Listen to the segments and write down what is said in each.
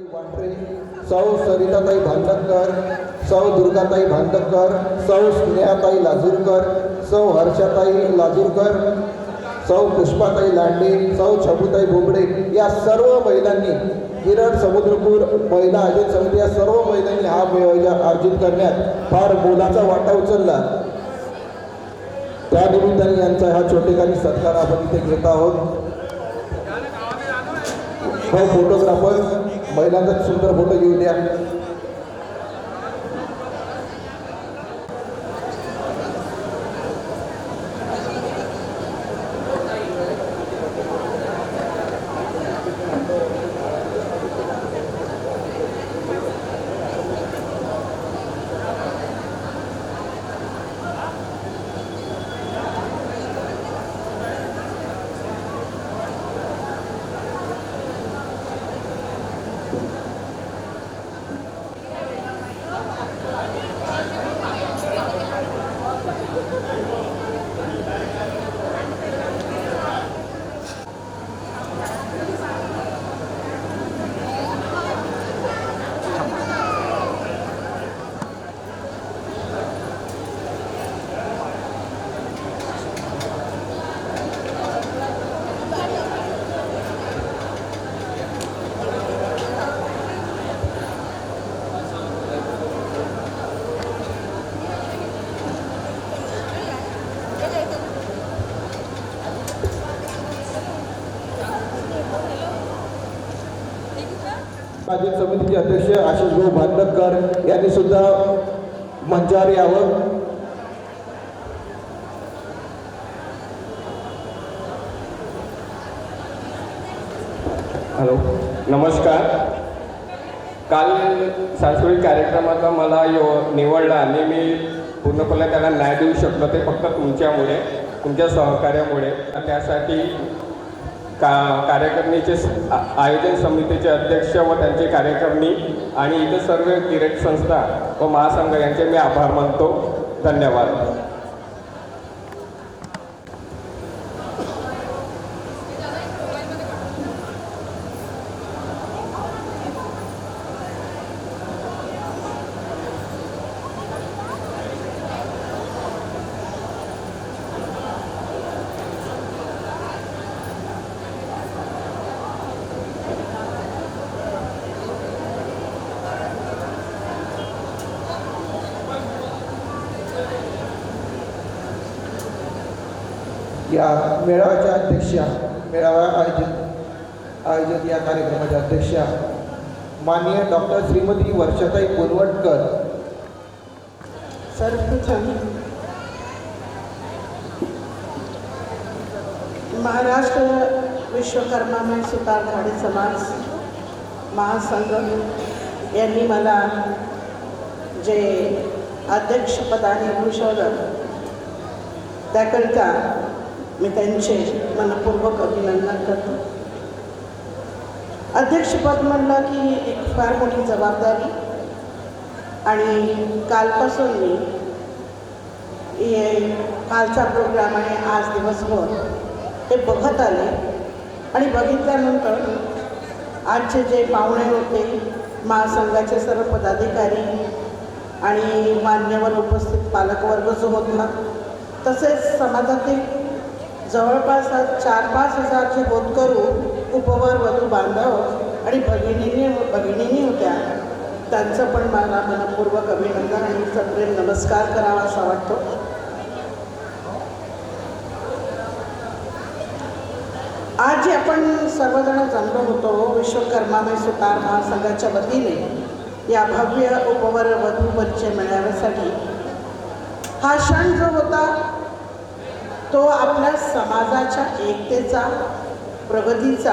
सुनीताताई वांढरे, सौ सरिताताई भांडकर, सौ दुर्गाताई भांडकर, सौ स्नेहाताई लाजूरकर, सौ हर्षाताई लाजूरकर, सौ पुष्पाताई लांडे, सौ छबुताई बोबडे या सर्व महिलांनी गिरड समुद्रपूर महिला आयोजन समिती या सर्व महिलांनी हा मेळावा आयोजित करण्यात फार मोलाचा वाटा उचलला। त्या निमित्ताने यांचा हा छोटेखानी सत्कार आपण इथे घेत आहोत। फोटोग्राफर महिलांचा सुंदर फोटो घेऊ द्या। आयोजन समितीचे अध्यक्ष आशिष भाऊ भांडकर यांनी सुद्धा मंचावर यावं। हॅलो, नमस्कार। काल सांस्कृतिक कार्यक्रमाचा मला निवडला आणि मी पूर्णपणे त्याला न्याय देऊ शकलो ते फक्त तुमच्यामुळे, तुमच्या सहकार्यामुळे। त्यासाठी कार्यकारिणीचे आयोजन समितीचे अध्यक्ष व त्यांचे कार्यकारिणी आणि इतर सर्व गिरड संस्था व महासंघ यांचे मी आभार मानतो। धन्यवाद। या मेळाव्याच्या अध्यक्षा, मेळावा आयोजित या कार्यक्रमाच्या अध्यक्षा माननीय डॉक्टर श्रीमती वर्षाताई पुनवटकर। सर्वप्रथम महाराष्ट्र विश्वकर्मा सुतार घाडी समाज महासंघ यांनी मला जे अध्यक्षपदाने भूषवलं त्याकरिता मी त्यांचे मनपूर्वक अभिनंदन करतो। अध्यक्षपद म्हणलं की एक फार मोठी जबाबदारी आणि कालपासून मी कालचा प्रोग्राम आणि आज दिवसभर हे बघत आले आणि बघितल्यानंतर आजचे जे पाहुणे होते, महासंघाचे सर्व पदाधिकारी आणि मान्यवर उपस्थित पालकवर्ग जो होता, तसेच समाजातील जवळपास 4-5 हजारचे होतकरू, उपवर वधू बांधव आणि भगिनींनी होत्या, त्यांचं पण मला मनपूर्वक अभिनंदन आणि सप्रेम नमस्कार करावा असा वाटतो। आज जे आपण सर्वजण जमलो होतो विश्वकर्मामय सुतार महासंघाच्या वतीने या भव्य उपवर वधू परिचय मेळाव्यासाठी, हा क्षण जो होता तो आपल्या समाजाच्या एकतेचा, प्रगतीचा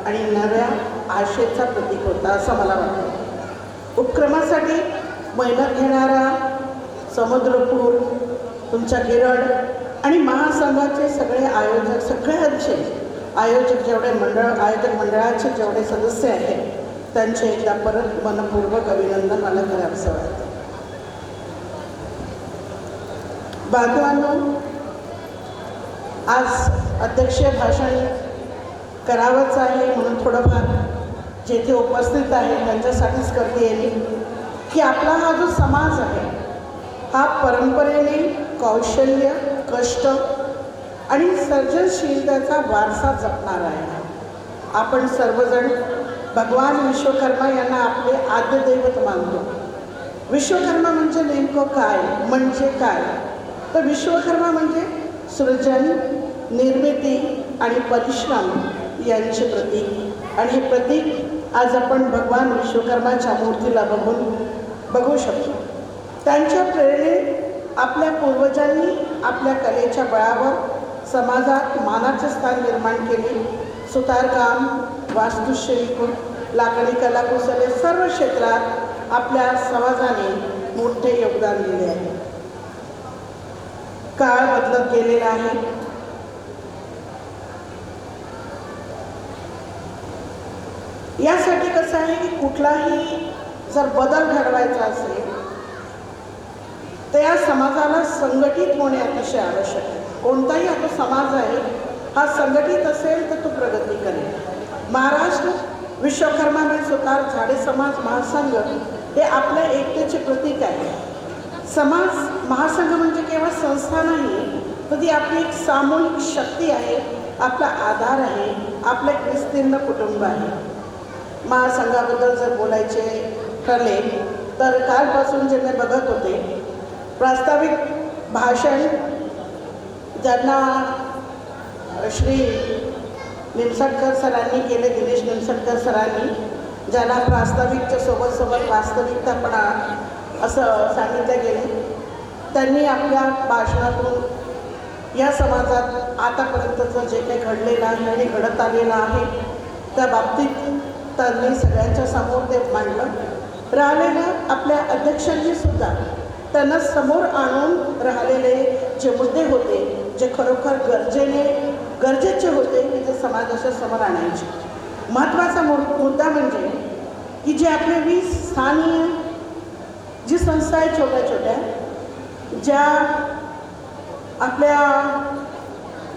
आणि नव्या आशेचा प्रतीक होता असं मला वाटतं। उपक्रमासाठी मेहनत घेणारा समुद्रपूर, तुमच्या गिरड आणि महासंघाचे सगळे आयोजक, सगळ्यांचे आयोजक जेवढे आयोजक मंडळाचे जेवढे सदस्य आहेत, त्यांचे एकदा परत मनपूर्वक अभिनंदन मला करावंसं वाटतं। बांधवांनो, आज अध्यक्षीय भाषण करावंच आहे म्हणून थोडंफार जेथे उपस्थित आहे त्यांच्यासाठीच करते आहे की आपला हा जो समाज आहे हा परंपरेने कौशल्य, कष्ट आणि सर्जनशीलतेचा वारसा जपणार आहे. आपण सर्वजण भगवान विश्वकर्मा यांना आपले आद्य दैवत मानतो. विश्वकर्मा म्हणजे नेमकं काय, म्हणजे काय? तर विश्वकर्मा म्हणजे सृजन, निर्मिती आणि परिश्रम यांचे प्रतीक. आणि हे प्रतीक आज आपण भगवान विश्वकर्माच्या मूर्तीला बघू शकतो. त्यांच्या प्रेरणेने आपल्या पूर्वजांनी आपल्या कलेच्या बळावर समाजात मानाचे स्थान निर्माण केले. सुतारकाम, वास्तुशिल्प, लाकडी कलाकुसर या सर्व क्षेत्रात आपल्या समाजाने मोठे योगदान दिले आहे. काळ बदलत गेलेला आहे. यासाठी कसं आहे की कुठलाही जर बदल घडवायचा असेल तर या समाजाला संघटित होणे अतिशय आवश्यक आहे. कोणताही आता समाज आहे हा संघटित असेल तर तो प्रगती करेल. महाराष्ट्र विश्वकर्मा सुतार झाडे समाज महासंघ हे आपल्या एकतेचे प्रतीक आहे. समाज महासंघ म्हणजे केवळ संस्था नाही, तर ती आपली एक सामूहिक शक्ती आहे, आपला आधार आहे, आपले एक विस्तीर्ण कुटुंब आहे. महासंघाबद्दल जर बोलायचे ठरले तर कालपासून जे मी बघत होते प्रास्ताविक भाषण ज्यांना श्री निमसटकर सरांनी केले, दिनेश निमसटकर सरांनी, ज्यांना प्रास्ताविकच्या सोबत वास्तविकता पण असं सांगितलं गेले, त्यांनी आपल्या भाषणातून या समाजात आतापर्यंतचं जे काही घडलेलं आहे आणि घडत आलेलं आहे त्या बाबतीत त्यांनी सगळ्यांच्या समोर ते मांडलं. राहिलेलं आपल्या अध्यक्षांनी सुद्धा त्यांना समोर आणून राहिलेले जे मुद्दे होते, जे खरोखर गरजेचे होते की ते समाजाच्या समोर आणायचे. महत्त्वाचा मुद्दा म्हणजे की जे आपले 20 स्थानीय जी संस्था आहे छोट्या छोट्या, ज्या आपल्या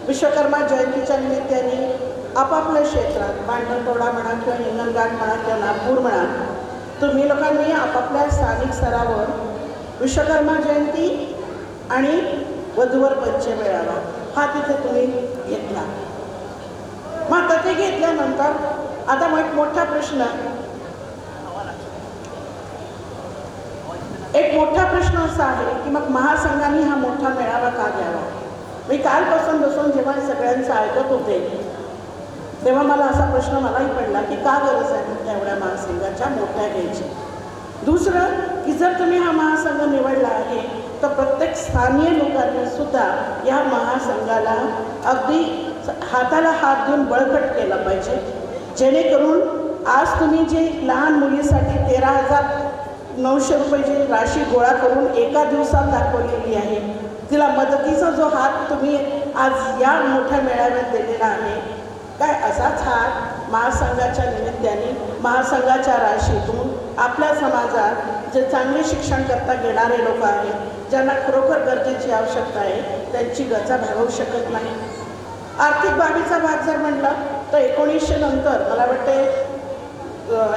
विश्वकर्मा जयंतीच्या निमित्ताने आपापल्या क्षेत्रात पांढरकवडा म्हणा किंवा हिंगणघाट म्हणा किंवा नागपूर म्हणा, तुम्ही लोकांनी आपापल्या स्थानिक स्तरावर विश्वकर्मा जयंती आणि वधूवर परिचय मेळावा हा तिथे तुम्ही घेतला. मग तिथे घेतल्यानंतर आता मग एक मोठा प्रश्न असा आहे की मग महासंघाने हा मोठा मेळावा का घ्यावा. मी कालपासून बसून जेव्हा सगळ्यांचं ऐकत होते तेव्हा मला असा प्रश्न मलाही पडला की का गरज आहे मोठ्या एवढ्या महासंघाच्या मोठ्या घ्यायची. दुसरं की जर तुम्ही हा महासंघ निवडला आहे तर प्रत्येक स्थानीय लोकांनी सुद्धा या महासंघाला अगदी हाताला हात देऊन बळकट केलं पाहिजे, जेणेकरून आज तुम्ही जे लहान मुलीसाठी 13,900 रुपयाची राशी गोळा करून एका दिवसात दाखवलेली आहे, तिला मदतीचा जो हात तुम्ही आज या मोठ्या मेळाव्यात दिलेला आहे, काय असाच हात महासंघाच्या निमित्ताने महासंघाच्या राशीतून आपल्या समाजात जे चांगले शिक्षण करता घेणारे लोक आहेत, ज्यांना खरोखर गरजेची आवश्यकता आहे, त्यांची गरजा भागवू शकत नाही. आर्थिक बाबीचा भाग जर म्हटला तर 1900 नंतर मला वाटते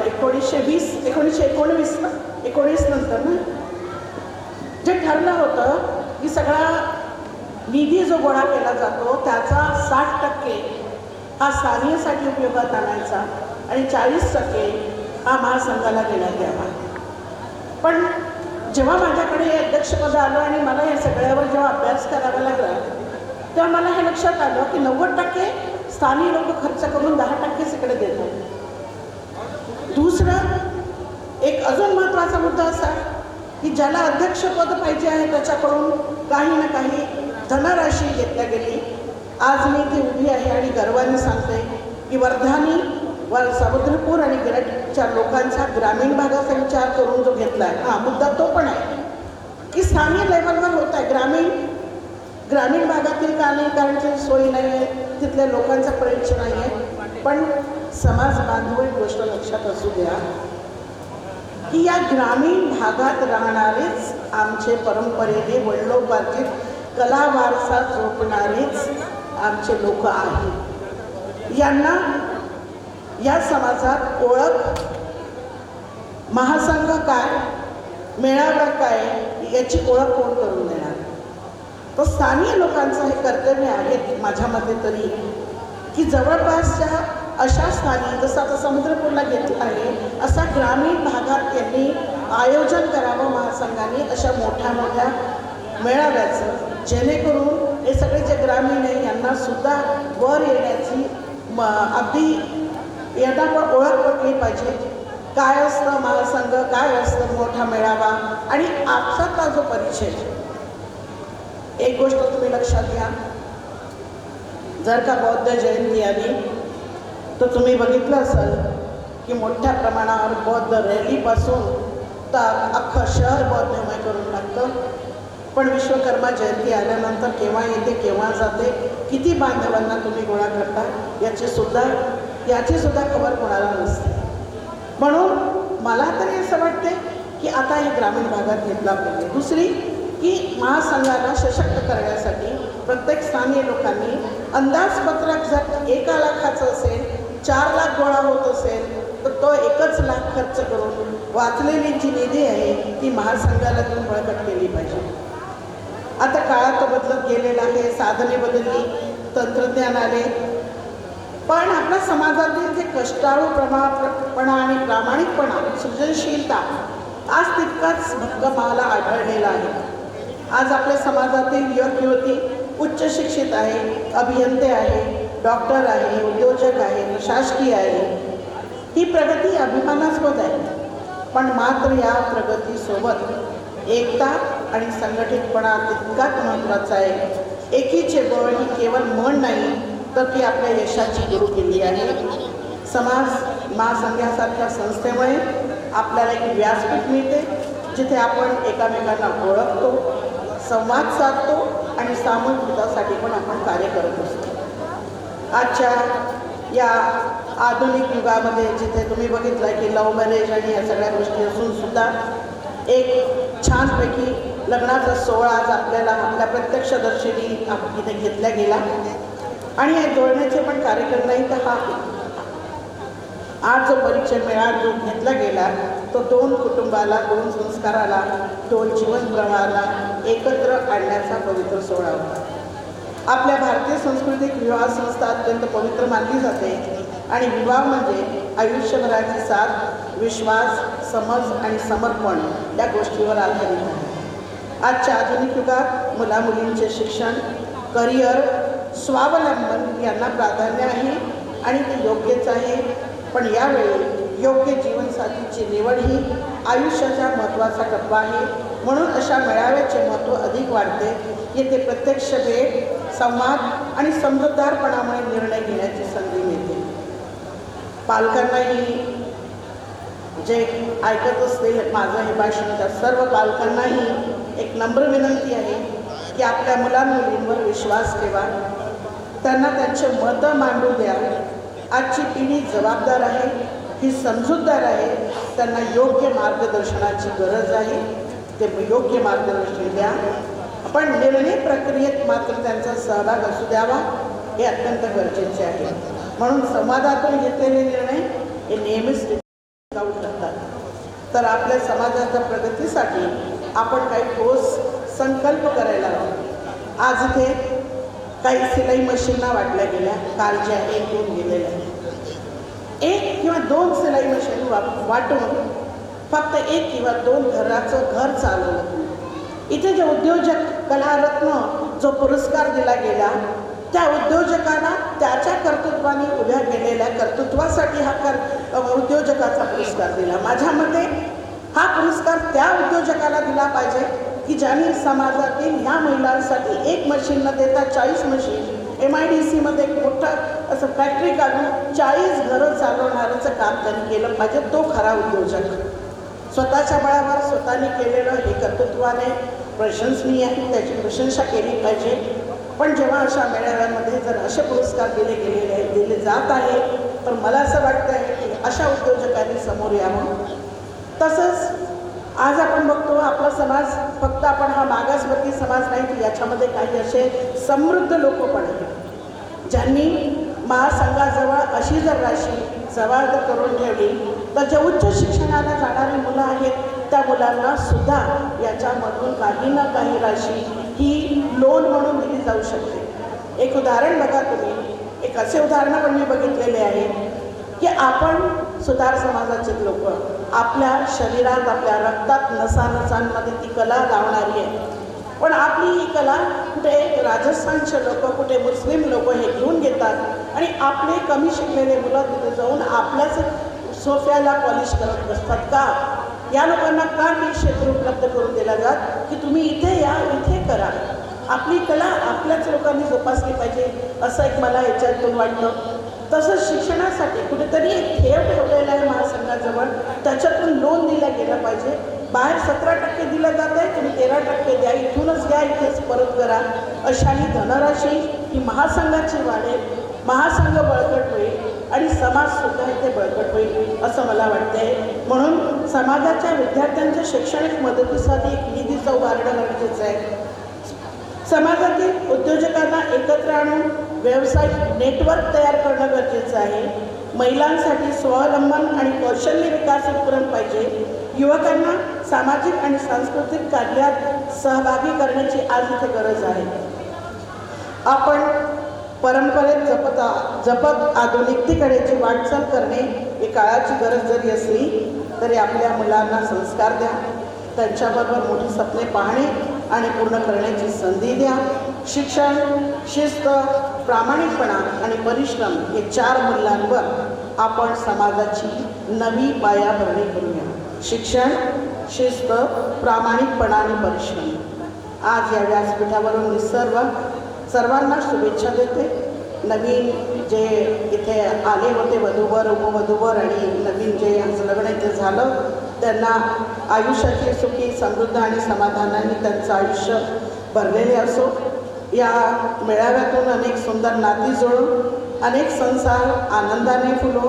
1919 नंतर ना जे ठरलं होतं की सगळा निधी जो गोळा केला जातो त्याचा 60% हा स्थानीयसाठी उपयोगात आणायचा आणि 40% हा महासंघाला देण्यात यावा. पण जेव्हा माझ्याकडे हे अध्यक्षपद आलं आणि मला या सगळ्यावर जेव्हा अभ्यास करावा लागला तेव्हा मला हे लक्षात आलं की 90% स्थानिक लोक खर्च करून 10% इकडे देतात. दुसरं एक अजून महत्त्वाचा मुद्दा असा की ज्याला अध्यक्षपद पाहिजे आहे त्याच्याकडून काही ना काही धनराशी घेतल्या गेली. आज मी ती उभी आहे आणि गर्वाने सांगते की वर्धानी समुद्रपूर आणि गिरटच्या लोकांचा ग्रामीण भागाचा विचार करून जो घेतला आहे हा मुद्दा तो पण आहे की स्थानिक लेवलवर होत आहे. ग्रामीण भागातील का नाही, कारण की सोयी नाही आहे, तिथल्या लोकांचा परिचय नाही आहे. पण समाज बांधव एक गोष्ट लक्षात असू द्या की या ग्रामीण भागात राहणारेच आमचे परंपरेने वडिलोपार्जित कला वारसा जोपणारेच आमचे लोक आहेत. यांना या समाजात ओळख, महासंघ काय, मेळावा काय याची ओळख कोण करून देणार? तर स्थानिक लोकांचं हे कर्तव्य आहे माझ्या मते तरी, की जवळपासच्या अशा स्थानी, जसं आता समुद्रपूरला घेतलं आहे, असा ग्रामीण भागात त्यांनी आयोजन करावं महासंघाने अशा मोठ्या मोठ्या मेळाव्याचं, जेणेकरून हे सगळे जे ग्रामीण आहे यांना सुद्धा वर येण्याची अगदी यांना पण ओळख पटली पाहिजे. काय असतं महासंघ, काय असतं मोठा मेळावा आणि आपसातला जो परिचय. एक गोष्ट तुम्ही लक्षात घ्या, जर का बौद्ध जयंती आली तर तुम्ही बघितलं असाल की मोठ्या प्रमाणावर बौद्ध रॅलीपासून तर अख्खं शहर बौद्धमय करून टाकतं. पण विश्वकर्मा जयंती आल्यानंतर केव्हा येते, केव्हा जाते, किती बांधवांना तुम्ही गोळा करता याची सुद्धा खबर कोणाला नसते. म्हणून मला तरी असं वाटते की आता हे ग्रामीण भागात घेतला पाहिजे. दुसरी की महासंघाला सशक्त करण्यासाठी प्रत्येक स्थानीय लोकांनी अंदाजपत्रक जर 1 लाखाचं असेल, 4 लाख गोळा होत असेल तर तो 1 लाख खर्च करून वाचलेली जी निधी आहे ती महासंघाला देऊन बळकट केली पाहिजे. आता काळात बदलत गेलेला आहे, साधने बदलली, तंत्रज्ञान आले, पण आपल्या समाजातील जे कष्टाळू प्रमाणपणा आणि प्रामाणिकपणा, सृजनशीलता आज तितकाच भक्कम मला आढळलेला आहे. आज आपल्या समाजातील युवक युवती उच्च शिक्षित आहे, अभियंते आहे, डॉक्टर आहे, उद्योजक आहे, प्रशासकीय आहे. ही प्रगती अभिमानास्पद आहे. पण मात्र या प्रगतीसोबत एकता आणि संघटितपणा तितकाच महत्त्वाचा आहे. एकीचे बळ ही केवळ म्हण नाही तर ती आपल्या यशाची गुरुकिल्ली आहे. समाज महासंघासारख्या संस्थेमुळे आपल्याला एक व्यासपीठ मिळते जिथे आपण एकमेकांना ओळखतो, संवाद साधतो आणि सामूहिक हितासाठी पण आपण कार्य करत असतो. आजच्या या आधुनिक युगामध्ये जिथे तुम्ही बघितलं की लव्ह मॅरेज आणि या सगळ्या गोष्टी असून सुद्धा एक छानपैकी लग्नाचा सोहळा आज आपल्याला आपल्या प्रत्यक्षदर्शनी इथे घेतला गेला आणि हे जोडण्याचे पण कार्यक्रम नाही तर हा आज जो परिचय मेळावा जो घेतला गेला तो 2 कुटुंबाला, 2 संस्काराला, 2 जीवन प्रवाहाला एकत्र आणण्याचा पवित्र सोहळा होता. आपल्या भारतीय संस्कृतीत विवाह संस्था अत्यंत पवित्र मानली जाते आणि विवाह म्हणजे आयुष्यभराची साथ, विश्वास, समज आणि समर्पण या गोष्टीवर आधारित आहे. आजच्या आधुनिक युगात मुलामुलींचे शिक्षण, करिअर, स्वावलंबन यांना प्राधान्य आहे आणि ते योग्यच आहे. पण यावेळी योग्य जीवनसाथीची निवड ही आयुष्याचा महत्त्वाचा टप्पा आहे. म्हणून अशा मेळाव्याचे महत्त्व अधिक वाढते. येथे प्रत्यक्ष भेट, संवाद आणि समजूतदारपणामुळे निर्णय घेण्याची संधी मिळते. पालकांनाही जे ऐकत असते माझं हे भाषण त्या सर्व पालकांनाही एक नम्र विनंती आहे की आपल्या मुलांमुलींवर विश्वास ठेवा, त्यांना त्यांचे मतं मांडू द्या. आजची पिढी जबाबदार आहे, ही समजूतदार आहे, त्यांना योग्य मार्गदर्शनाची गरज आहे. ते योग्य मार्गदर्शन द्या, पण निर्णय प्रक्रियेत मात्र त्यांचा सहभाग असू द्यावा हे अत्यंत गरजेचे आहे. म्हणून संवादातून घेतलेले निर्णय हे नेहमीच जाऊ शकतात. तर आपल्या समाजाच्या प्रगतीसाठी आपण काही ठोस संकल्प करायला हवे. आज इथे काही सिलाई मशीनना वाटल्या गेल्या, काल ज्या 1-2 गेलेल्या, 1 किंवा 2 सिलाई मशीन वाटून फक्त 1 किंवा 2 घराचं घर चालवलं. इथे जे उद्योजक कलारत्न जो पुरस्कार दिला गेला त्या उद्योजकांना त्याच्या कर्तृत्वाने उभ्या केलेल्या कर्तृत्वासाठी हा उद्योजकाचा पुरस्कार दिला. माझ्या मते हा पुरस्कार त्या उद्योजकाला दिला पाहिजे की ज्यांनी समाजातील ह्या महिलांसाठी 1 मशीन न देता 40 मशीन, MIDCमध्ये एक मोठं असं फॅक्टरी काढून 40 घरं चालवणाऱ्याचं काम त्यांनी केलं पाहिजे. तो खरा उद्योजक. स्वतःच्या बळावर स्वतःने केलेलं हे कर्तृत्वाने प्रशंसनीय आहे, त्याची प्रशंसा केली पाहिजे. पण जेव्हा अशा मेळाव्यांमध्ये जर असे पुरस्कार दिले जात आहे तर मला असं वाटतं आहे की अशा उद्योजकांनी समोर यावं. तसंच आज आपण बघतो आपला समाज फक्त आपण हा मागासवर्गीय समाज नाही की याच्यामध्ये काही असे समृद्ध लोक पण आहेत ज्यांनी महासंघाजवळ अशी जर राशी जवळ जर करून ठेवली तर जे उच्च शिक्षणाला जाणारी मुलं आहेत त्या मुलांना सुद्धा याच्यामधून काही ना काही राशी ही लोन म्हणून दिली जाऊ शकते. एक उदाहरण बघा तुम्ही, एक असे उदाहरणं पण मी बघितलेले आहे की आपण सुतार समाजाचे लोक आपल्या शरीरात आपल्या रक्तात नसानसांमध्ये ती कला लावणारी आहे. पण आपली ही कला कुठे राजस्थानचे लोक कुठे मुस्लिम लोक हे घेऊन घेतात आणि आपले कमी शिकलेले मुलं तिथे जाऊन आपल्याच सोफ्याला पॉलिश करत बसतात. का या लोकांना का ती क्षेत्र उपलब्ध करून दिला जात की तुम्ही इथे या, इथे करा. आपली कला आपल्याच लोकांनी जोपासली पाहिजे असं एक मला याच्यातून वाटतं. तसंच शिक्षणासाठी कुठेतरी एक ठेव ठेवलेला आहे महासंघाजवळ, त्याच्यातून लोन दिलं गेलं पाहिजे. बाहेर 17% दिलं जात आहे, तुम्ही 13% द्या, इथूनच घ्या, इथेच परत करा. अशाही धनराशी ही महासंघाची वाढेल, महासंघ बळकट होईल आणि समाजसुद्धा इथे बळकट होईल असं मला वाटते. म्हणून समाजाच्या विद्यार्थ्यांच्या शैक्षणिक मदतीसाठी एक निधीचं उभारणं गरजेचं आहे. समाजातील उद्योजकांना एकत्र आणून व्यावसायिक नेटवर्क तयार करणं गरजेचं आहे. महिलांसाठी स्वावलंबन आणि कौशल्य विकास उपक्रम पाहिजे. युवकांना सामाजिक आणि सांस्कृतिक कार्यात सहभागी करण्याची आज इथे गरज आहे. आपण परंपरेत जपत आधुनिकतेकडेची वाटचाल करणे ही काळाची गरज जरी असली तरी आपल्या मुलांना संस्कार द्या, त्यांच्याबरोबर मोठी स्वप्ने पाहणे आणि पूर्ण करण्याची संधी द्या. शिक्षण, शिस्त, प्रामाणिकपणा आणि परिश्रम हे 4 मूल्यांवर आपण समाजाची नवी पायाभरणी करूया. शिक्षण, शिस्त, प्रामाणिकपणा आणि परिश्रम. आज या व्यासपीठावरून मी सर्वांना शुभेच्छा देते. नवीन जे इथे आले होते वधूवर, उपवधूवर आणि नवीन जे यांचं लग्न इथे झालं त्यांना आयुष्याची सुखी, समृद्ध आणि समाधानाने त्यांचं आयुष्य भरलेले असो. या मेळाव्यातून अनेक सुंदर नाती जोडून अनेक संसार आनंदाने फुलो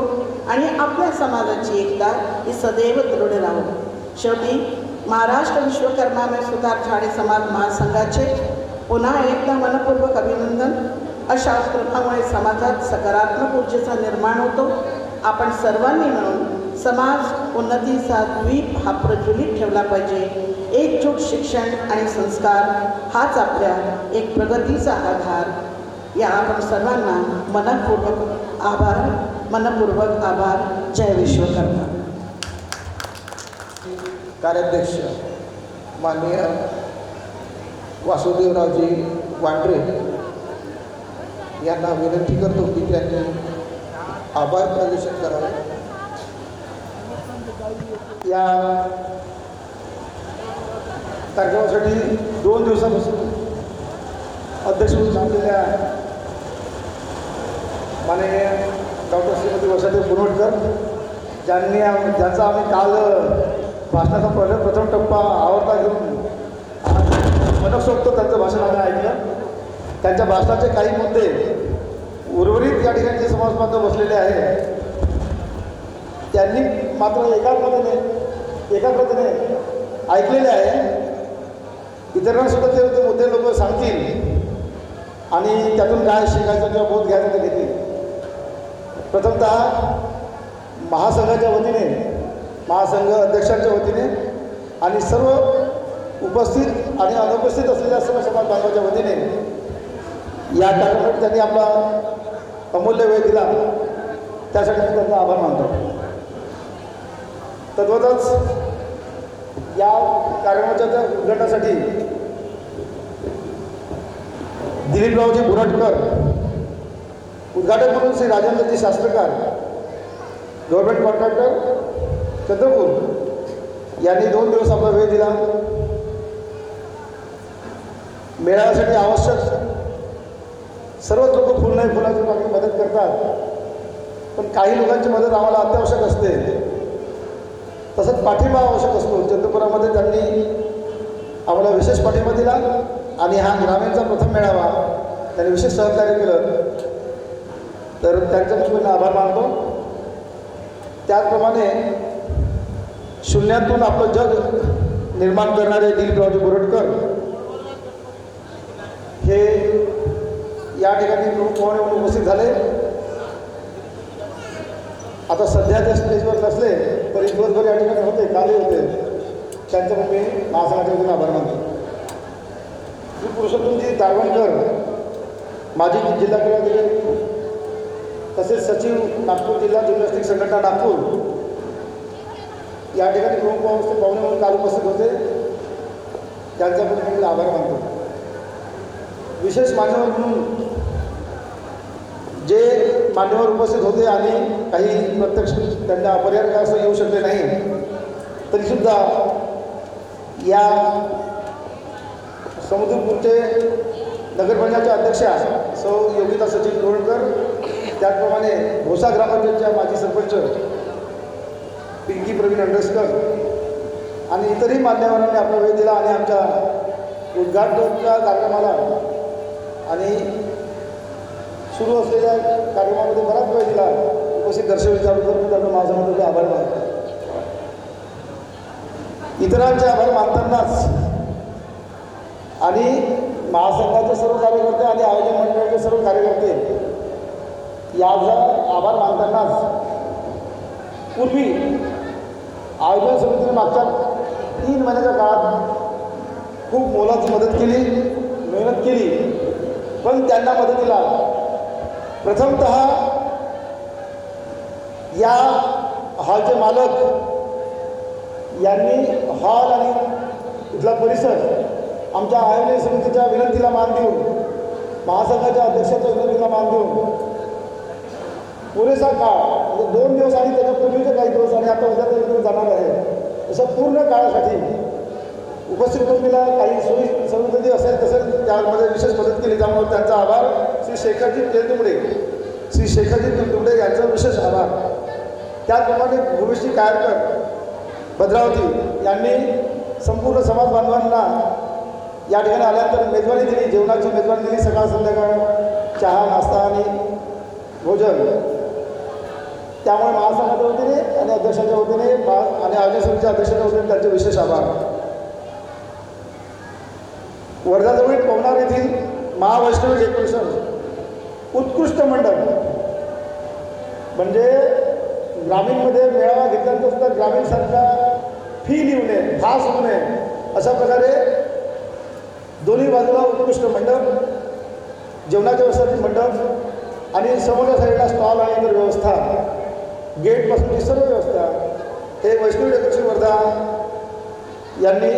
आणि आपल्या समाजाची एकता ही सदैव दृढ राहो. शेवटी महाराष्ट्र विश्वकर्मा सुतार छाडे समाज महासंघाचे पुन्हा एकदा मनपूर्वक अभिनंदन. अशा उपक्रमामुळे समाजात सकारात्मक ऊर्जेचा निर्माण होतो. आपण सर्वांनी मिळून समाज उन्नतीचा द्वीप हा प्रज्वलित ठेवला पाहिजे. एकजूट शिक्षण आणि संस्कार हाच आपल्या एक प्रगतीचा आधार. या आपण सर्वांना मनपूर्वक आभार. जय विश्वकर्मा. कार्याध्यक्ष माननीय वासुदेवरावजी वांड्रे यांना विनंती करतो की त्यांनी आभार प्रदर्शन करावे. या कार्यक्रमासाठी 2 दिवसापासून अध्यक्ष म्हणून सांगलेल्या माननीय डॉक्टर श्रीमती वर्षादेवी पुरवठकर ज्यांचा आम्ही काल भाषणाचा प्रथम टप्पा आवडता घेऊन मनसोक्त त्यांचं भाषण आम्ही ऐकलं. त्यांच्या भाषणाचे काही मुद्दे उर्वरित या ठिकाणी जे समाज बांधव बसलेले आहे त्यांनी मात्र एकाग्रतेने ऐकलेले आहे. इतरांनासुद्धा ते मुद्दे लोक सांगतील आणि त्यातून काय शिकायचं किंवा बोध घ्यायचं ते घेतील. प्रथमतः महासंघाच्या वतीने, महासंघ अध्यक्षांच्या वतीने आणि सर्व उपस्थित आणि अनुपस्थित असलेल्या सर्व समाज बांधवांच्या वतीने या कार्यक्रमासाठी त्यांनी आपला अमूल्य वेळ दिला त्यासाठी मी त्यांचा आभार मानतो. तद्वतच या कार्यक्रमाच्या उद्घाटनासाठी दिलीपरावजी बुरटकर, उद्घाटक म्हणून श्री राजेंद्रजी शास्त्रकार, गव्हर्नमेंट कॉन्ट्रॅक्टर चंद्रपूर यांनी 2 दिवस आपला वेळ दिला. मेळाव्यासाठी आवश्यक सर्वच लोक फुल नाही फुलाची मदत करतात, पण काही लोकांची मदत आम्हाला अत्यावश्यक असते. तसंच पाठिंबा आवश्यक असतो. चंद्रपुरामध्ये त्यांनी आम्हाला विशेष पाठिंबा दिला आणि हा ग्रामीणचा प्रथम मेळावा त्यांनी विशेष सहकार्य केलं, तर त्यांच्या मी आभार मानतो. त्याचप्रमाणे शून्यातून आपलं जग निर्माण करणारे दिलीपरावजी बोरटकर हे या ठिकाणी प्रमुख पाहुणे म्हणून उपस्थित झाले. आता सध्या त्या स्टेजवर नसले तरी दिवसभर या ठिकाणी होते, कालही होते. त्यांचं पण मी महासंघाच्या वतीने आभार मानतो. श्री पुरुषोत्तमजी दाळवणकर माजी जिल्हा क्रीडाधिकारी तसेच सचिव नागपूर जिल्हा जिम्नॅस्टिक संघटना नागपूर या ठिकाणी प्रमुख पाहुणे म्हणून काल उपस्थित होते. त्यांचा पण मी आभार मानतो. विशेष मान्यवर म्हणून जे मान्यवर उपस्थित होते आणि काही प्रत्यक्ष त्यांना अपरिहार्य असं येऊ शकले नाही तरीसुद्धा या समुद्रपूरचे नगरपंचायतच्या अध्यक्षा सौ योगिता सचिन गोळकर, त्याचप्रमाणे भोसा ग्रामपंचायतच्या माजी सरपंच पिंकी प्रवीण अंडसकर आणि इतरही मान्यवरांनी आपला वेळ दिला आणि आमच्या उद्घाटनाच्या कार्यक्रमाला आणि सुरू असलेल्या कार्यक्रमामध्ये बराच वेळ दिला उपस्थित दर्शवली त्याबद्दल मी त्यांना माझ्यामध्ये आभार मानतो. इतरांचे आभार मानतानाच आणि महासंघाचे सर्व कार्यकर्ते आणि आयोजन मंडळाचे सर्व कार्यकर्ते याचा आभार मानतानाच पूर्वी आयोजन समितीने मागच्या 3 महिन्याच्या काळात खूप मोलाची मदत केली, मेहनत केली. पण त्यांना मदतीला प्रथमतः या हॉलचे मालक यांनी हॉल आणि इथला परिसर आमच्या आयोजन समितीच्या विनंतीला मान देऊन, महासंघाच्या अध्यक्षाच्या विनंतीला मान देऊन पुरेसा काळ म्हणजे 2 दिवस आणि त्याच्यापूर्वीचे काही दिवस आणि आता उद्या तरी दिवस जाणार आहे अशा पूर्ण काळासाठी उपस्थित व्यक्तीला काही सोयी सवलती असेल तसेच त्यामध्ये विशेष मदत केली. त्यामुळे त्यांचा आभार श्री शेखरजी तेलतुंबडे यांचा विशेष आभार. त्याचप्रमाणे भूमिश्री कायरकर भद्रावती यांनी संपूर्ण समाज बांधवांना या ठिकाणी आल्यानंतर मेजवानी दिली, जेवणाची मेजवानी दिली. सकाळ संध्याकाळ चहा नाश्ता आणि भोजन. त्यामुळे महासंघाच्या वतीने आणि अध्यक्षाच्या वतीने आणि आयोजन समितीच्या अध्यक्षाच्या वतीने त्यांचे विशेष आभार. वर्धाजवळील पवनार येथील महावैष्णवी डेकोरेशन उत्कृष्ट मंडप म्हणजे ग्रामीणमध्ये मेळावा घेतल्यानंतर सुद्धा ग्रामीणसारखा फील येऊ नये, फास होऊ नये अशा प्रकारे दोन्ही बाजूला उत्कृष्ट मंडप, जेवणाच्या व्यवस्थेची मंडप आणि समोरच्या साईडला स्टॉल आणि इतर व्यवस्था, गेटपासूनची सर्व व्यवस्था हे वैष्णवी डेकोरेशन वर्धा यांनी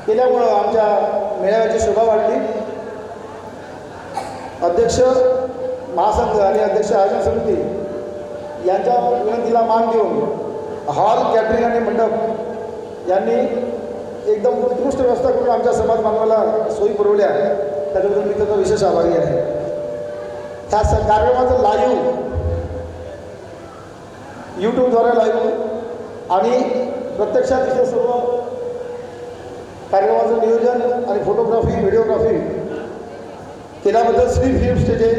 केल्यामुळं आमच्या मेळाव्याची शोभा वाढली. अध्यक्ष महासंघ आणि अध्यक्ष आयोजन समिती यांच्या विनंतीला मान देऊन हॉल, कॅटरिंग आणि मंडप यांनी एकदम उत्कृष्ट व्यवस्था करून आमच्या समाज बांधवाला सोयी पुरवल्या. त्याच्याबद्दल मी त्याचा विशेष आभारी आहे. त्या कार्यक्रमाचं लाईव्ह यूट्यूबद्वारे लाईव्ह आणि प्रत्यक्षात तिथे सर्व कार्यक्रमाचं नियोजन आणि फोटोग्राफी, व्हिडिओग्राफी केल्याबद्दल श्री फिल्म स्टेजे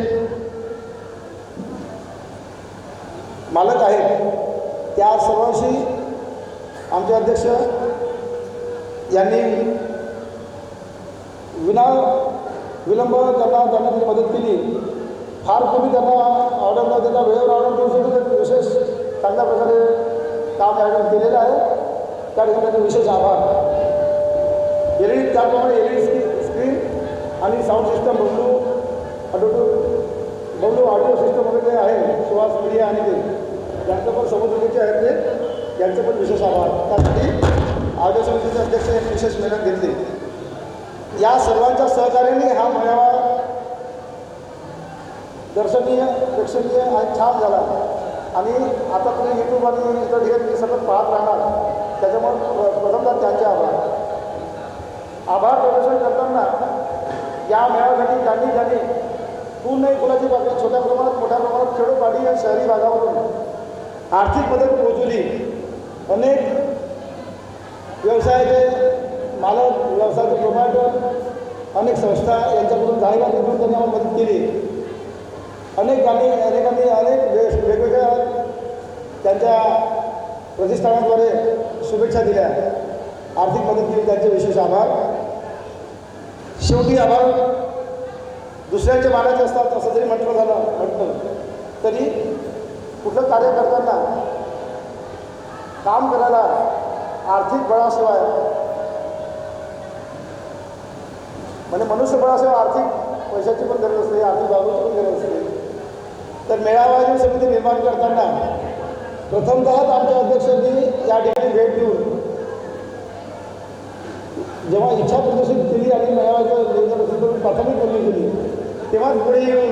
मालक आहेत त्या सर्वांशी आमचे अध्यक्ष यांनी विलंब त्यांना मदत केली. फार कमी त्यांना ऑर्डर न देता वेळेवर ऑर्डर देऊ शकतो. विशेष चांगल्या प्रकारे काम आयोजन केलेलं आहे. त्या ठिकाणी त्यांचे विशेष आभार. LED त्याप्रमाणे LED स्क्रीन आणि sound system Bablu audio system वगैरे आहे. सुहास मीडिया आणि ते यांचं पण समुद्रचे आहेत ते यांचे पण विशेष आभार. त्यासाठी आयोजन समितीचे अध्यक्ष यांनी विशेष मेहनत घेतली. या सर्वांच्या सहकार्याने हा मेळावा दर्शनीय, प्रेक्षणीय आणि छान झाला. आणि आता तुम्ही यूट्यूब आणि इतर ठिकाणी सतत पाहत राहणार. त्याच्यामुळे प्रथमतः त्यांचे आभार प्रदर्शन करताना या मेळाव्यासाठी ज्यांनी फुल नाही फुलाची बाकी छोट्या प्रमाणात, मोठ्या प्रमाणात खेडोपाडी आणि शहरी भागावरून आर्थिक मदत पोहोचवली. अनेक व्यवसायाचे मालक, व्यवसायाचे प्रोप्रायटर, अनेक संस्था यांच्याकडून जाहिरात करून त्यांनी आम्हाला मदत केली. अनेकांनी वेगवेगळ्या त्यांच्या प्रतिष्ठानाद्वारे शुभेच्छा दिल्या, आर्थिक मदत केली. त्यांचे विशेष आभार. शेवटी आभार दुसऱ्यांचे मानाचे असतात असं जरी म्हटलं तरी कुठलं कार्य करताना काम करायला आर्थिक बळाशिवाय म्हणजे मनुष्यबळाशिवाय आर्थिक पैशाची पण गरज असते, आर्थिक बाबूची पण गरज असते. तर मेळावा आयोजन समिती निर्माण करताना प्रथमतः आमच्या अध्यक्षांनी या ठिकाणी भेट देऊन जेव्हा इच्छा प्रदर्शित केली आणि मेळाव्याचं नियोजन प्राथमिक बोलणी केली, तेव्हाच पुढे येऊन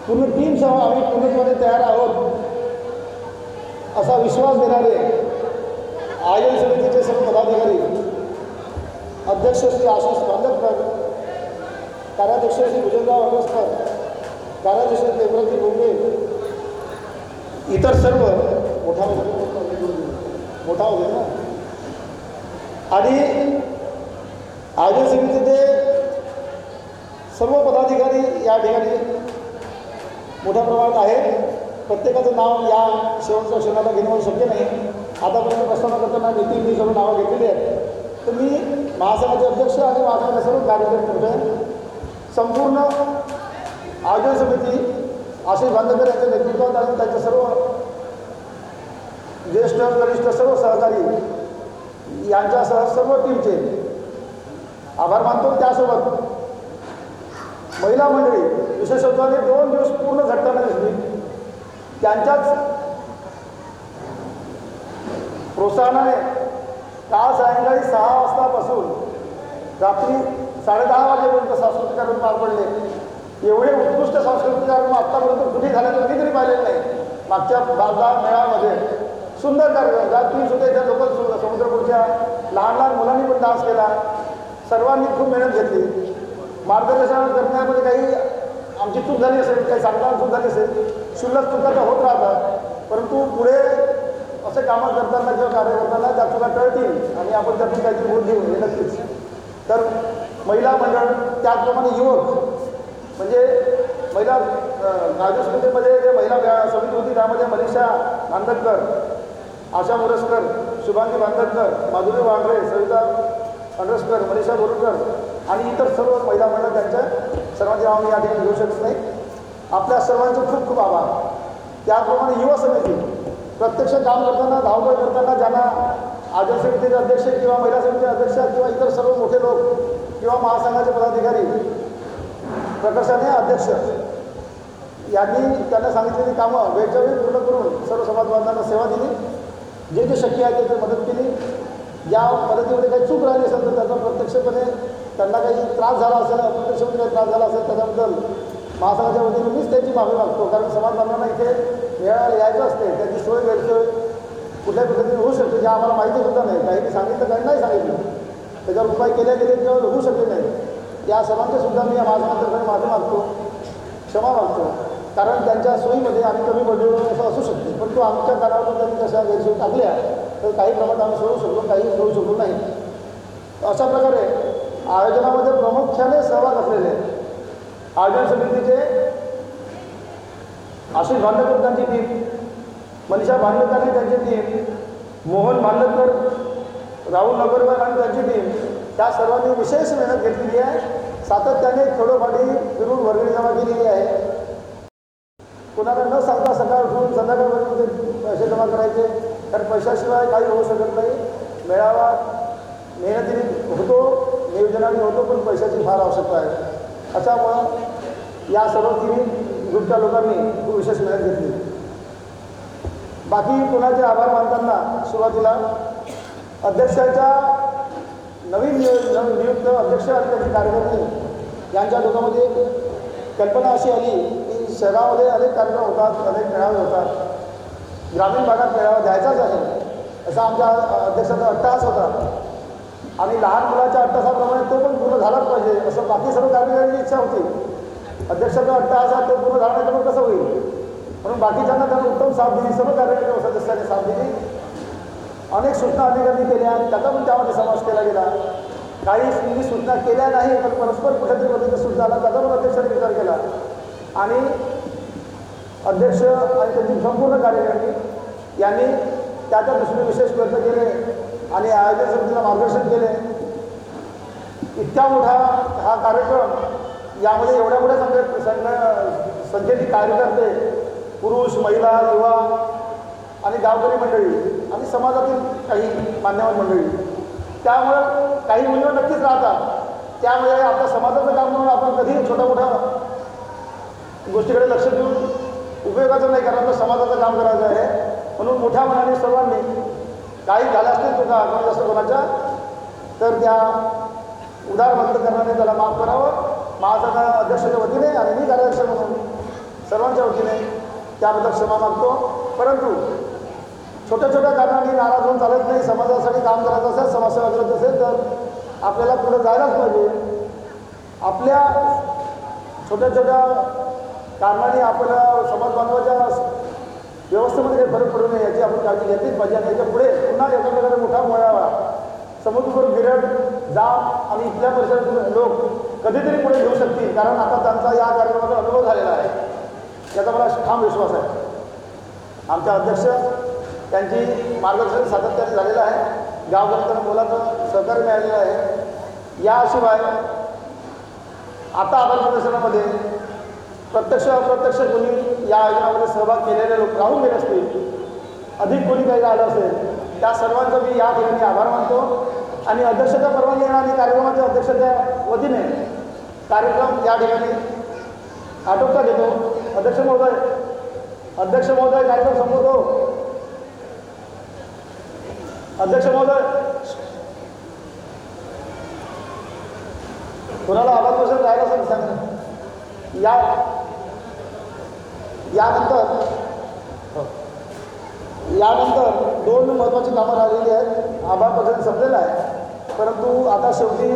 पूर्ण टीमसह आम्ही पूर्णपणे तयार आहोत असा विश्वास देणारे आयोजन समितीचे सर्व पदाधिकारी, अध्यक्ष श्री आशिष बांदकर, कार्याध्यक्ष श्री भुजंगराव हरसकर, कार्याध्यक्ष श्री देवराजी भोंगे, इतर सर्व मोठा होते ना, आणि आयोजन समितीचे सर्व पदाधिकारी या ठिकाणी मोठ्या प्रमाणात आहे. प्रत्येकाचं नाव या शेवटच्या क्षणाला घेणं शक्य नाही. आतापर्यंत प्रस्तावना करताना मी सर्व नावं घेतलेली आहेत. तर मी महासंघाचे अध्यक्ष आणि महासंघाचे सर्व कार्यकर्ते संपूर्ण आयोजन समिती आशिष बांदकर यांच्या नेतृत्वात आणि त्यांच्या सर्व ज्येष्ठ कनिष्ठ सर्व सहकारी यांच्यासह सर्व टीमचे आभार मानतो. त्यासोबत महिला मंडळी विशेषत्वाने 2 दिवस पूर्ण झटकाने दिसली, त्यांच्याच प्रोत्साहनाने काल सायंकाळी 6 वाजतापासून रात्री 10:30 वाजेपर्यंत सांस्कृतिक कार्यक्रम पार पडले. एवढे उत्कृष्ट सांस्कृतिक कार्यक्रम आत्तापर्यंत कुठे झाल्याचं मी तरी पाहिलेलं नाही. मागच्या बाजार मेळामध्ये सुंदर कार्यक्रम, ज्या टीम सुद्धा इथे लोकल समुद्रपूरच्या लहान लहान मुलांनी पण डान्स केला. सर्वांनी खूप मेहनत घेतली. मार्गदर्शन करण्यामध्ये काही आमची चूक झाली असेल, काही सांगताना चूक झाली असेल, क्षुल्लक चुका तर होत राहतात, परंतु पुढे असे कामं करताना किंवा कार्य करताना त्या चुका टळतील आणि आपण त्यातून काहीतरी बोध घेऊ हे नक्कीच. तर महिला मंडळ, त्याचप्रमाणे युवक म्हणजे महिला आयोजन समितीमध्ये जे महिला समिती होती त्यामध्ये मनीषा बांदकर, आशा मुरस्कर, शुभांगी बांदकर, माधुरी वांढरे, सविता अंडरस्कर, मनीषा बोरुकर आणि इतर सर्व महिला मंडळ, त्यांच्या सर्वांचे नाव मी या ठिकाणी घेऊ शकत नाही. आपल्या सर्वांचे खूप खूप आभार. त्याचप्रमाणे युवा समिती प्रत्यक्ष काम करताना, धावपळ करताना ज्यांना आयोजन समितीचे अध्यक्ष किंवा महिला समितीचे अध्यक्ष किंवा इतर सर्व मोठे लोक किंवा महासंघाचे पदाधिकारी, प्रकर्षाने अध्यक्ष यांनी त्यांना सांगितलेली कामं वेळच्या वेळी पूर्ण करून सर्व समाज बांधवांना सेवा दिली. जे जे शक्य आहे ते मदत केली. ज्या मदतीमध्ये काही चूक राहिली असेल तर त्याचा प्रत्यक्षपणे त्यांना काही त्रास झाला असेल, अप्रत्यक्षपणे काही त्रास झाला असेल त्याच्याबद्दल महासंघाच्या वतीने मीच त्यांची माफी मागतो. कारण समाज बांधवांना इथे मेळाव्याला यायचं असते, त्याची सोय गैरसोय कुठल्याही पद्धतीने होऊ शकते, जे आम्हाला माहिती सुद्धा नाही. काही सांगितलं, काही नाही सांगितलं, त्याच्यावर उपाय केले गेले किंवा होऊ शकले नाही. या सर्वांचे सुद्धा मी महासंघातर्फे माफी मागतो, क्षमा मागतो. कारण त्यांच्या सोयीमध्ये आम्ही कमी पडलेलो असं असू शकते, परंतु आमच्या कानावर त्यांनी कशा गैरसोयी टाकल्या तर काही प्रमाणात आम्ही सोडू शकलो, काही सोडू शकलो नाही. अशा प्रकारे आयोजनामध्ये प्रामुख्याने सहभाग असलेले आयोजन समितीचे आशिष बांदकर त्यांची टीम, मनीषा बांदकर आणि त्यांची टीम, मोहन बांदकर, राहुल नगरकर आणि त्यांची टीम, त्या सर्वांनी विशेष मेहनत घेतलेली आहे. सातत्याने खेडोपाडी फिरून वर्गणी जमा केलेली आहे. कोणाला न सांगता सकाळ उठून संध्याकाळपर्यंत पैसे जमा करायचे, कारण पैशाशिवाय काही होऊ शकत नाही. मेळावा मेहनतीने होतो, नियोजनाने होतो, पण पैशाची फार आवश्यकता आहे. अशामुळं या सर्व 3 ग्रुपच्या लोकांनी खूप विशेष मेहनत घेतली. बाकी कोणाचे आभार मानताना सुरुवातीला अध्यक्षाच्या नवीन नियुक्त अध्यक्ष आणि त्यांचे कार्यकर्ते यांच्या डोक्यामध्ये कल्पना अशी आली की शहरामध्ये अनेक कार्यक्रम होतात, अनेक मेळावे होतात, ग्रामीण भागात मेळावा द्यायचाच आहे असा आमच्या अध्यक्षाचा अट्टहास होता. आणि लहान मुलाच्या अट्टहासाप्रमाणे तो पण पूर्ण झालाच पाहिजे असं बाकी सर्व कार्यकर्त्यांची इच्छा होती. अध्यक्षाचा अट्टहास आहे तो पूर्ण झाला नाही तर कसं होईल, म्हणून बाकीच्यांना त्यांना उत्तम साथ दिली, सर्व कार्यकर्ते सदस्यांनी साथ दिली. अनेक सूचना अधिकाऱ्यांनी केल्या, त्याचा पण त्यामध्ये समावेश केला गेला. काही सूचना केल्या नाही तर परस्पर कुठेतरी पद्धतीने सूचना आला, त्याचा पण अध्यक्षांनी विचार केला. आणि अध्यक्ष आणि त्यांची संपूर्ण कार्यकारिणी यांनी त्या दृष्टीने विशेष प्रयत्न केले आणि आयोजन समितीला मार्गदर्शन केले. इतका मोठा हा कार्यक्रम, यामध्ये एवढ्या मोठ्या संख्येने कार्यकर्ते पुरुष, महिला, युवा आणि गावकरी मंडळी आणि समाजातील काही मान्यवर मंडळी, त्यामुळं काही मूल्य नक्कीच राहतात. त्यामुळे आपल्या समाजाचं काम म्हणून आपण कधी छोट्या मोठ्या गोष्टीकडे लक्ष देऊन उपयोगाचं नाही, कारण आपलं समाजाचं काम करायचं आहे. म्हणून मोठ्या मनाने सर्वांनी काही झाल्या असतील चुका कमी जास्त कोणाच्या, तर त्या उदार बंधकरणाने त्याला माफ करावं. महासंघ अध्यक्षाच्या वतीने आणि मी कार्याध्यक्ष म्हणून सर्वांच्या वतीने त्याबद्दल क्षमा मागतो. परंतु छोट्या छोट्या कारणांनी नाराज होऊन चालत नाही. समाजासाठी काम करायचं असेल, समाजसेवा करायचं असेल तर आपल्याला पुढे जायलाच पाहिजे. आपल्या छोट्या छोट्या कारणाने आपल्याला समाज बांधवाच्या व्यवस्थेमध्ये काही फरक पडू नये याची आपण काळजी घेतलीच पाहिजे. आणि याच्या पुढे पुन्हा एका प्रकारे मोठा मोळावा समुद्र गिरड जाम आणि इथल्या परिसरातील लोक कधीतरी पुढे घेऊ शकतील, कारण आता त्यांचा या कार्यक्रमाचा अनुभव झालेला आहे याचा मला ठाम विश्वास आहे. आमच्या अध्यक्ष त्यांची मार्गदर्शन सातत्याने झालेलं आहे. गावकऱ्यांना मोलाचं सहकार्य मिळालेलं आहे. याशिवाय आता आभार प्रदर्शनामध्ये प्रत्यक्ष अप्रत्यक्ष कोणी या आयोजनामध्ये सहभाग केलेले लोक राहून गेले असतील, अधिक कोणी काही राहिलं असेल, त्या सर्वांचं मी या ठिकाणी आभार मानतो. आणि अध्यक्षाच्या परवानगी आणि कार्यक्रमाच्या अध्यक्षाच्या वतीने कार्यक्रम या ठिकाणी आटोपता घेतो. अध्यक्ष महोदय कार्यक्रम संपवतो. अध्यक्ष महोदय, कोणाला आवाज प्रदर्शन राहिला असेल सांगा. यानंतर 2 महत्त्वाची कामं राहिलेली आहेत. आभार प्रदर्शन संपलेलं आहे, परंतु आता शेवटी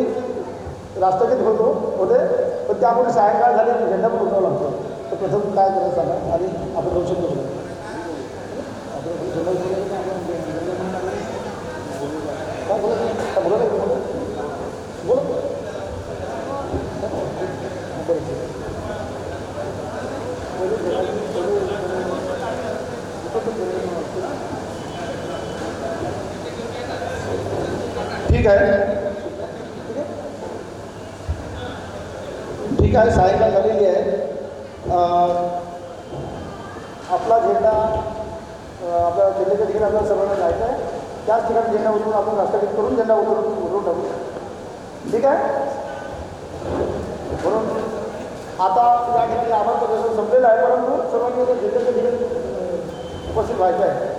राष्ट्रगीत होते, पण त्यामुळे सायंकाळ झाली आणि झेंडा पण उठवावा लागतो. तर प्रथम काय करायचं सांगा आणि आपण रोशन करू. काय बोला. ठीक आहे, सायंकाळ झालेली आहे. आपला झेंडा आपल्या जिल्ह्याच्या ठिकाणी आपल्याला सर्वांना जायचं आहे. त्याच ठिकाणी झेंडा उतरून आपण राष्ट्रगीत करून झेंडा उतरून टाकू. ठीक आहे. म्हणून आता या ठिकाणी आभार प्रदर्शन संपलेलं आहे, परंतु सर्वांनी जिल्ह्याच्या ठिकाणी उपस्थित व्हायचं आहे.